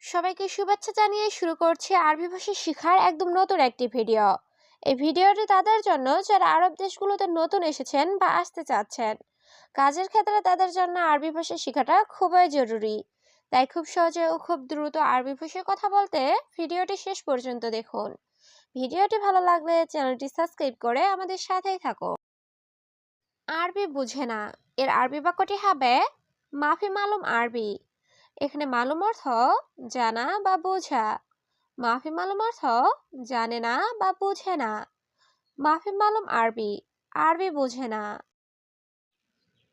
সবাইকে শুভেচ্ছা জানিয়ে শুরু করছি আরবি ভাষা শেখার একদম নতুন একটি ভিডিও। এই ভিডিওটি তাদের জন্য যারা আরব দেশগুলোতে নতুন এসেছেন বা আসতে চাচ্ছেন। কাজের ক্ষেত্রে তাদের জন্য আরবি ভাষা শেখাটা খুবই জরুরি। তাই খুব সহজে ও খুব দ্রুত আরবি ভাষায় কথা বলতে ভিডিওটি শেষ পর্যন্ত দেখুন। ভিডিওটি ভালো লাগলে চ্যানেলটি সাবস্ক্রাইব করে আমাদের সাথেই থাকুন। আরবি বুঝে না, এর আরবি বাক্যটি হবে মাফি মালুম আরবি। এখানে মালুম অর্থ জানা বা বোঝা। মাফি মালুম অর্থ জানে না বা বোঝে না। মাফি মালুম আরবি, আরবি বোঝে না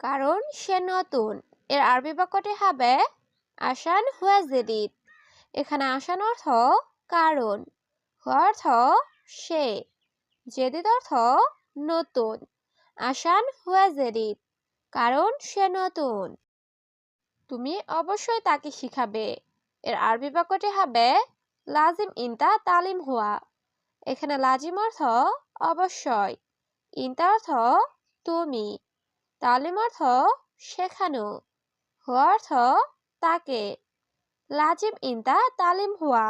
কারণ সে নতুন। এর আরবি বাক্যটি হবে আসান হুয়া জেদিদ। এখানে আসান অর্থ কারণ, হুয়া অর্থ সে, জেদিদ অর্থ নতুন। আসান হুয়া জেদিদ কারণ সে নতুন। তুমি অবশ্যই তাকে শিখাবে। এর আরবি বাক্যটি হবে লাজিম ইনতা তালিম হুয়া। এখানে লাজিম অর্থ অবশ্যই, ইনতা অর্থ তুমি, তালিম অর্থ শেখানো, হুয়া অর্থ তাকে। লাজিম ইনতা তালিম হুয়া,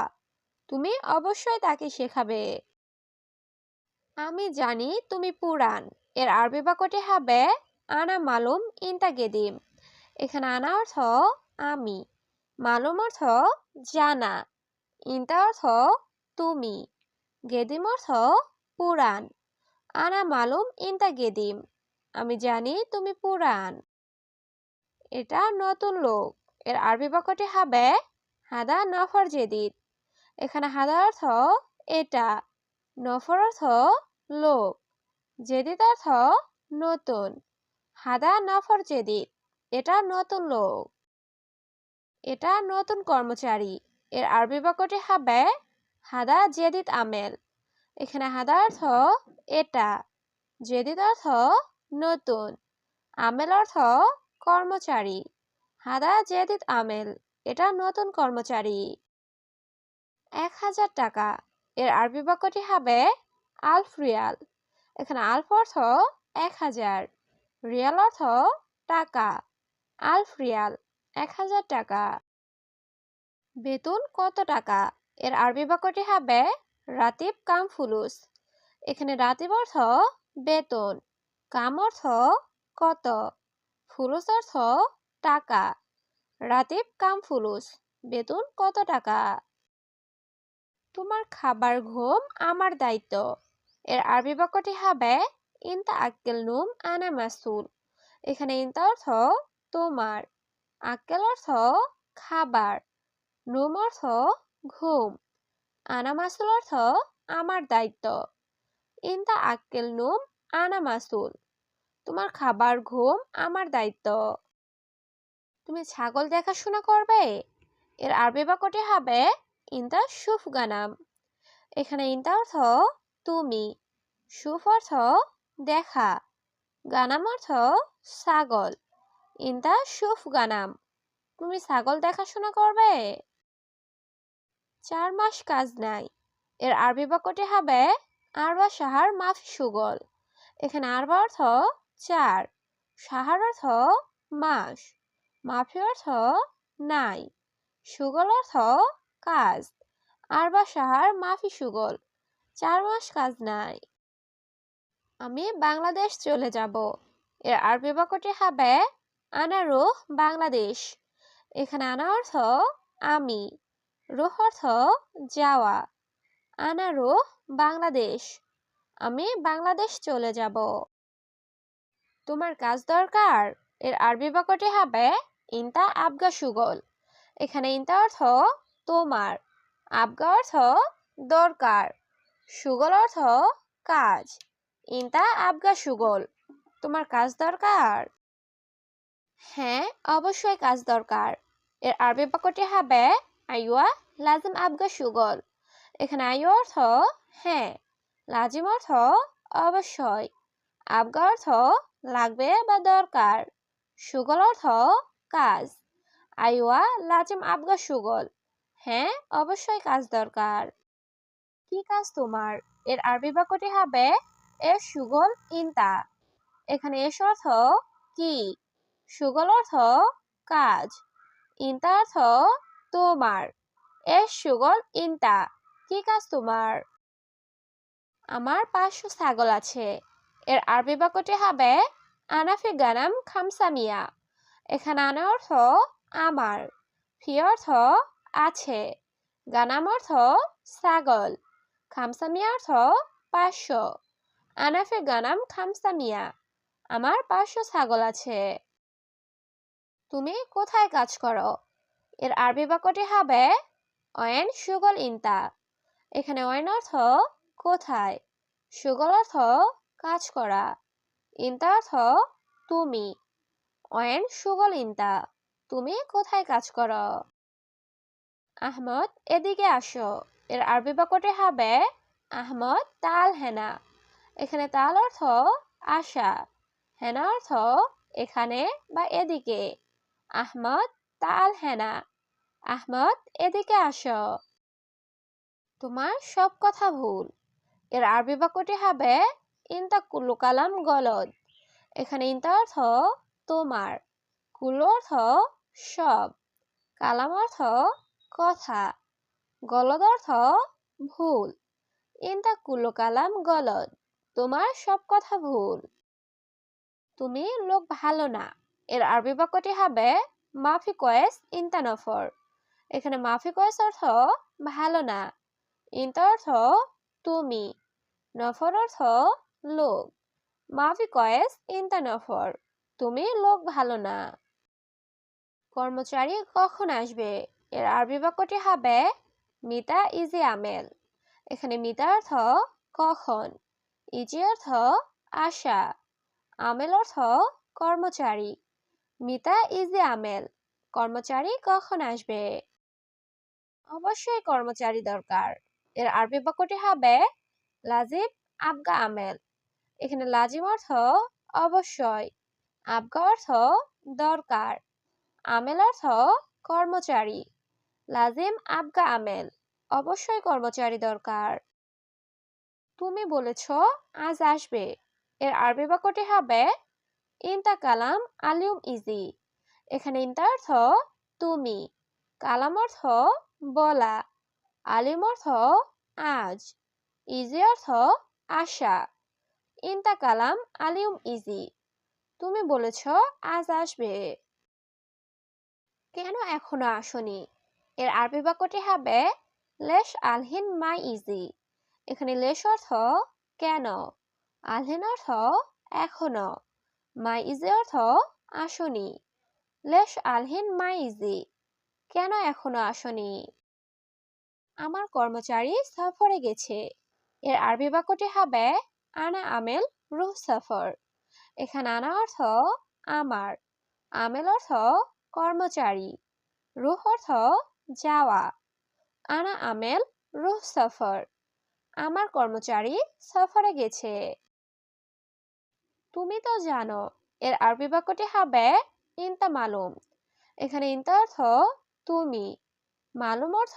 তুমি অবশ্যই তাকে শেখাবে। আমি জানি তুমি পুরান। এর আরবি বাক্যটি হবে আনা মালুম ইনতা গেদিম। এখানে আনা অর্থ আমি, মালুম অর্থ জানা, ইনতা অর্থ তুমি, গেদিম অর্থ পুরান। আনা মালুম ইনতা গেদিম, আমি জানি তুমি পুরান। এটা নতুন লোক। এর আরবি বাক্যটি হবে হাদা নফর জেদিদ। এখানে হাদা অর্থ এটা, নফর অর্থ লোক, জেদিদ অর্থ নতুন। হাদা নফর জেদিদ, এটা নতুন লোক। এটা নতুন কর্মচারী। এর আরবি বাক্যটি হবে হাদা জেদিদ আমেল। এখানে হাদা অর্থ এটা, জেদিদ অর্থ নতুন, আমেল অর্থ কর্মচারী। হাদা জেদিদ আমেল, এটা নতুন কর্মচারী। 1000 টাকা। এর আরবি বাক্যটি হবে আলফ রিয়াল। এখানে আলফ অর্থ 1000, রিয়াল অর্থ টাকা। আলফ রিয়াল 1000 টাকা। বেতন কত টাকা? এর আরবি বাক্যটি হবে রাতিব কাম ফুলুস। এখানে রাতিব অর্থ বেতন, কাম অর্থ কত, ফুলুস অর্থ টাকা। রাতিব কাম ফুলুস, বেতন কত টাকা। তোমার খাবার ঘুম আমার দায়িত্ব। এর আরবি বাক্যটি হবে ইনতা আক্কেল নুম আনা মাসুল। এখানে ইনতা অর্থ তোমার, আক্কেল অর্থ খাবার, নুম অর্থ ঘুম, আনা মাসুল অর্থ আমার দায়িত্ব। ইনতা আক্কেল নুম আনা মাসুল, তোমার খাবার ঘুম আমার দায়িত্ব। তুমি ছাগল দেখাশোনা করবে। এর আরবি বাক্যটি হবে ইনতা শুফ গানাম। এখানে ইনতা অর্থ তুমি, শুফ অর্থ দেখা, গানাম অর্থ ছাগল। ইনতা শুফ গানাম, তুমি ছাগল দেখাশোনা করবে। 4 মাস কাজ নাই। এর আরবি বাক্যটি হবে আরবা শাহার মাফি সুগল। এখানে আরবা অর্থ 4, শাহার অর্থ মাস, মাফি অর্থ নাই, সুগল অর্থ কাজ। আরবা শাহার মাফি সুগল, 4 মাস কাজ নাই। আমি বাংলাদেশ চলে যাব। এর আরবি বাক্যটি হবে আনা রুহ বাংলাদেশ। এখানে আনা অর্থ আমি, রুহ অর্থ যাওয়া। আনা রুহ বাংলাদেশ, আমি বাংলাদেশ চলে যাব। তোমার কাজ দরকার। এর আরবি বাক্যটি হবে ইনতা আবগা সুগল। এখানে ইনতা অর্থ তোমার, আবগা অর্থ দরকার, সুগল অর্থ কাজ। ইনতা আবগা সুগল, তোমার কাজ দরকার। হ্যাঁ, অবশ্যই কাজ দরকার। এর আরবি বাক্যটি হবে আইওয়া লাজিম আবগা সুগল। এখানে আইওয়া অর্থ হ্যাঁ, লাজিম অর্থ অবশ্যই, আবগা অর্থ লাগবে বা দরকার, সুগল অর্থ কাজ। আইওয়া লাজিম আবগা সুগল, হ্যাঁ অবশ্যই কাজ দরকার। কি কাজ তোমার? এর আরবি বাক্যটি হবে এ সুগল ইনতা। এখানে এস অর্থ কি, সুগল অর্থ কাজ, ইনতা অর্থ তোমার, এস সুগল ইনতা, কি কাজ তোমার? আমার 500 ছাগল আছে। এর আরবি বাক্যটি হবে আনা ফি গানাম খামসামিয়া। এখানে আনা অর্থ আমার, ফি অর্থ আছে, গানাম অর্থ ছাগল, খামসামিয়া অর্থ 500। আনা ফি গানাম খামসামিয়া, আমার 500 ছাগল আছে। তুমি কোথায় কাজ করো? এর আরবি বাক্যটি হবে অয়েন সুগল ইনতা। এখানে অয়েন অর্থ কোথায়, সুগল অর্থ কাজ করা, ইনতা অর্থ তুমি। অয়েন সুগল ইনতা, তুমি কোথায় কাজ করো? আহমদ এদিকে আসো। এর আরবি বাক্যটি হবে আহমদ তাল হেনা। এখানে তাল অর্থ আসা, হেনা অর্থ এখানে বা এদিকে। আহমদ তাল হেনা, আহমদ এদিকে আসো। তোমার সব কথা ভুল। এর আরবি বাক্যটি হবে ইনতা কুল্লু কালাম গলদ। এখানে ইনতা অর্থ তোমার, কুল্লু অর্থ সব, কালাম অর্থ কথা, গলদ অর্থ ভুল। ইনতা কুল্লু কালাম গলদ, তোমার সব কথা ভুল। তুমি লোক ভালো না। এর আরবি বাক্যটি হবে মাফি কয়েস ইনতা নফর। এখানে মাফি কয়েস অর্থ ভালো না, ইনতা অর্থ তুমি, নফর অর্থ লোক। মাফি কয়েস ইনতা নফর, তুমি লোক ভালো না। কর্মচারী কখন আসবে? এর আরবি বাক্যটি হবে মিতা ইজি আমেল। এখানে মিতা অর্থ কখন, ইজি অর্থ আসা, আমেল অর্থ কর্মচারী। মিতা ইজি আমেল, কর্মচারী কখন আসবে? অবশ্যই কর্মচারী দরকার। এর আরবি বাক্যটি হবে লাজিব আবগা আমেল। এখানে লাজিম অর্থ অবশ্যই, আবগা অর্থ দরকার, আমেল অর্থ কর্মচারী। লাজিম আবগা আমেল, অবশ্যই কর্মচারী দরকার। তুমি বলেছ আজ আসবে। এর আরবি বাক্যটি হবে ইনতা কালাম আলিউম ইজি। এখানে ইনতা অর্থ তুমি, কালাম অর্থ বলা, আলিম অর্থ আজ, ইজি অর্থ আশা। ইনতা কালাম আলিউম ইজি, তুমি বলেছ আজ আসবে। কেন এখনো আসনি? এর আরবি বাক্যটি হবে লেশ আলহিন মাই ইজি। এখানে লেশ অর্থ কেন, আলহিন অর্থ এখনো, মাই ইজি অর্থ আসনি। লেশ আলহিন মাই ইজি, কেন এখনো আসনি? আমার কর্মচারী সফরে গেছে। এর আরবি বাক্যটি হবে আনা আমেল রুহ সফর। এখানে আনা অর্থ আমার, আমেল অর্থ কর্মচারী, রুহ অর্থ যাওয়া। আনা আমেল রুহ সফর, আমার কর্মচারী সফরে গেছে। তুমি তো জানো। এর আরবি বাক্যটি হবে ইনতা মালুম। এখানে ইনতা অর্থ তুমি, মালুম অর্থ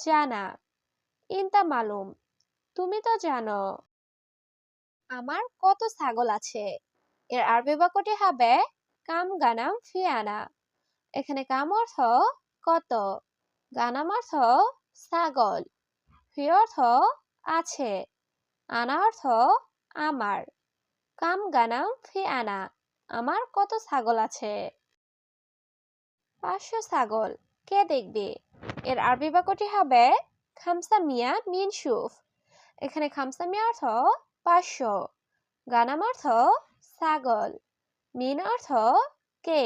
জানা। ইনতা মালুম, তুমি তো জানো। আমার কত ছাগল আছে? এর আরবি বাক্যটি হবে কাম গানাম ফি আনা। এখানে কাম অর্থ কত, গানাম অর্থ ছাগল, ফি অর্থ আছে, আনা অর্থ আমার। কাম গানাম ফি আনা, আমার কত ছাগল আছে? 500 ছাগল, কে দেখবে? এর আরবি বাক্যটি হবে খামসা মিয়া মিন সুফ। এখানে খামসা মিয়া অর্থ 500, গানাম অর্থ ছাগল, মিন অর্থ কে,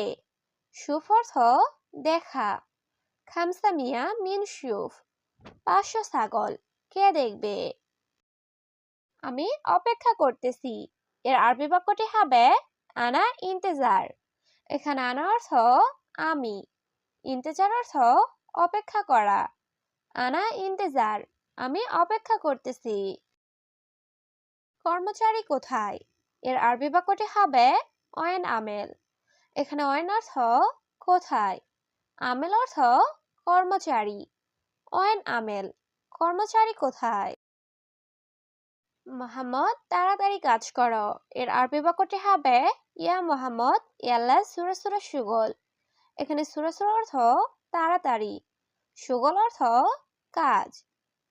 সুফ অর্থ দেখা। খামসা মিয়া মিন সুফ, 500 ছাগল, কে দেখবে? আমি অপেক্ষা করতেছি। এর আরবি বাক্যটি হবে আনা ইন্তেজার। এখানে আনা অর্থ আমি, ইন্তেজার অর্থ অপেক্ষা করা। আনা ইন্তেজার, আমি অপেক্ষা করতেছি। কর্মচারী কোথায়? এর আরবি বাক্যটি হবে অয়েন আমেল। এখানে অয়েন অর্থ কোথায়, আমেল অর্থ কর্মচারী। অয়েন আমেল, কর্মচারী কোথায়? মোহাম্মদ তাড়াতাড়ি কাজ করো। এর আরবি বাক্যটি হবে ইয়া মোহাম্মদ ইয়াল্লা সুরা সুরা সুগল। এখানে সুরা সুরা অর্থ তাড়াতাড়ি, সুগল অর্থ কাজ।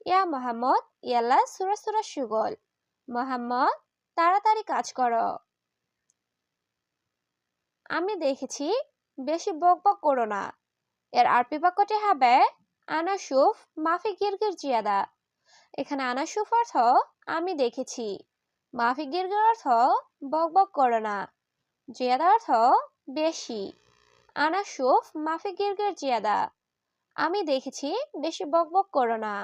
ইয়া মোহাম্মদ ইয়াল্লা সুরা সুরা সুগল। মোহাম্মদ তাড়াতাড়ি কাজ করো। আমি দেখেছি বেশি বকবক করো না। এর আরবি বাক্যটি হবে আনা শুফ মাফি গিরগির জিয়াদা। এখানে আনা শুফ অর্থ আমি দেখেছি, মাফি গিরগির অর্থ বকবক করো না, জিয়াদা অর্থ বেশি। আনা শুফ মাফি গিরগির জিয়াদা, আমি দেখেছি বেশি বকবক করো না।